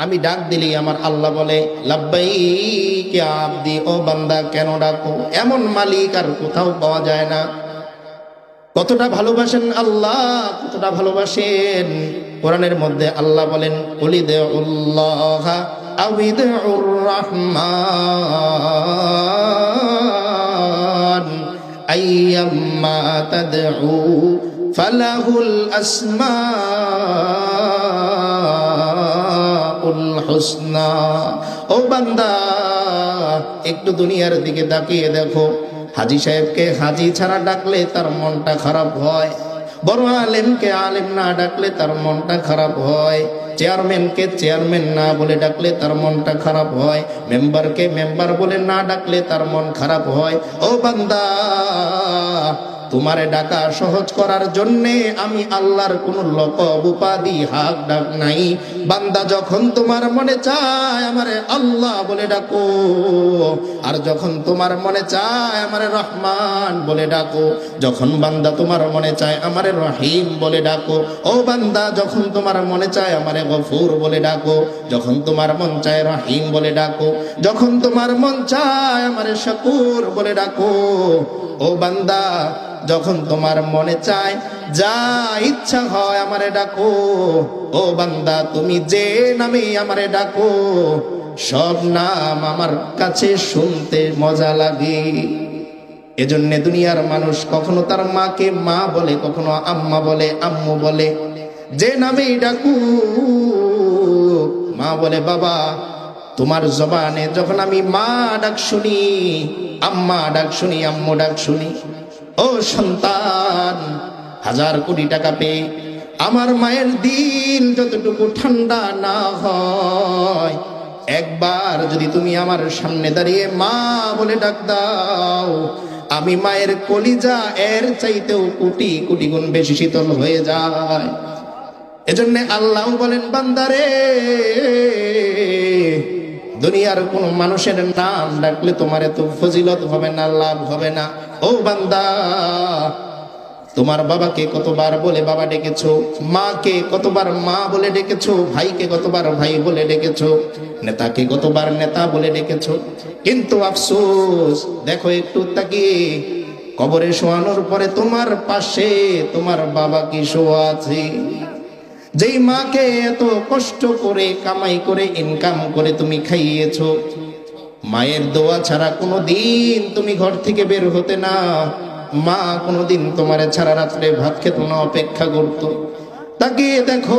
আমি ডাক দিলেই আমার আল্লাহ বলে লাব্বাইক ইয়া আবদি, ও বান্দা কেন ডাকো। এমন মালিক আর কোথাও পাওয়া যায় না। কতটা ভালোবাসেন আল্লাহ, কতটা ভালোবাসেন। কোরআনের মধ্যে আল্লাহ বলেন কুলিদুল্লাহ আবিদুর রহমান আইয়াম্মা তাদউ ফালাহুল আসমাউল হুসনা। ও বান্দা, একটু দুনিয়ার দিকে তাকিয়ে দেখো। হাজী সাহেবকে হাজী ছাড়া ডাকলে তার মনটা খারাপ হয়, বড় আলেমকে আলেম না ডাকলে তার মনটা খারাপ হয়, চেয়ারম্যানকে চেয়ারম্যান না বলে ডাকলে তার মনটা খারাপ হয়, মেম্বারকে মেম্বার বলে না ডাকলে তার মন খারাপ হয়। ও বান্দা, তোমারে ডাকা সহজ করার জন্যে আমি আল্লাহর কোনো লকব উপাধি হাক ডাক নাই। বান্দা যখন তোমার মনে চায় আমারে আল্লাহ বলে ডাকো, আর যখন তোমার মনে চায় আমারে রহমান বলে ডাকো। যখন বান্দা তোমার মনে চায় আমারে রহিম বলে ডাকো। ও বান্দা, যখন তোমার মনে চায় আমারে গফুর বলে ডাকো, যখন তোমার মন চায় রহিম বলে ডাকো, যখন তোমার মন চায় আমারে শাকুর বলে ডাকো। ও বান্দা, যখন তোমার মনে চায় যা ইচ্ছা হয় আমারে ডাকো। ও বান্দা, তুমি যে নামে আমারে ডাকো সব নাম আমার কাছে শুনতে মজা লাগে। এজন্য দুনিয়ার মানুষ কখনো তার মাকে মা বলে, কখনো আম্মা বলে, আম্মু বলে। যে নামেই ডাকু, মা বলে বাবা। তোমার জবানে যখন আমি মা ডাক শুনি, আম্মা ডাক শুনি, আম্মু ডাক শুনি, ও সন্তান, 1000 কোটি টাকা পেয়ে আমার মায়ের দিল যতটুকু ঠান্ডা না হয়, একবার যদি তুমি আমার সামনে দাঁড়িয়ে মা বলে ডাক দাও, আমি মায়ের কলিজা এর চাইতেও কোটি কোটি গুণ বেশি শীতল হয়ে যায়। এজন্য আল্লাহ বলেন বান্দারে, দুনিয়ার কোন মানুষের নাম ডাকলে তোমার এত ফজিলত হবে না, লাভ হবে না। ও বান্দা, তোমার বাবাকে কতবার বলে বাবা ডেকেছো, মাকে কতবার মা বলে ডেকেছো, ভাইকে কতবার ভাই বলে ডেকেছো, নেতাকে কতবার নেতা বলে ডেকেছো। কিন্তু আফসোস, দেখো একটু তাকিয়ে, কবরে শোয়ানোর পরে তোমার পাশে তোমার বাবা কি শোয়া আছে? যেই মাকে এত কষ্ট করে কামাই করে ইনকাম করে তুমি খাইয়েছো, মায়ের দোয়া ছাড়া কোনোদিন তুমি ঘর থেকে বের হতে না। মা কোনোদিন তোমারে ছাড়া রাত্রে ভাত খেত না, অপেক্ষা করতো। তাকিয়ে দেখো।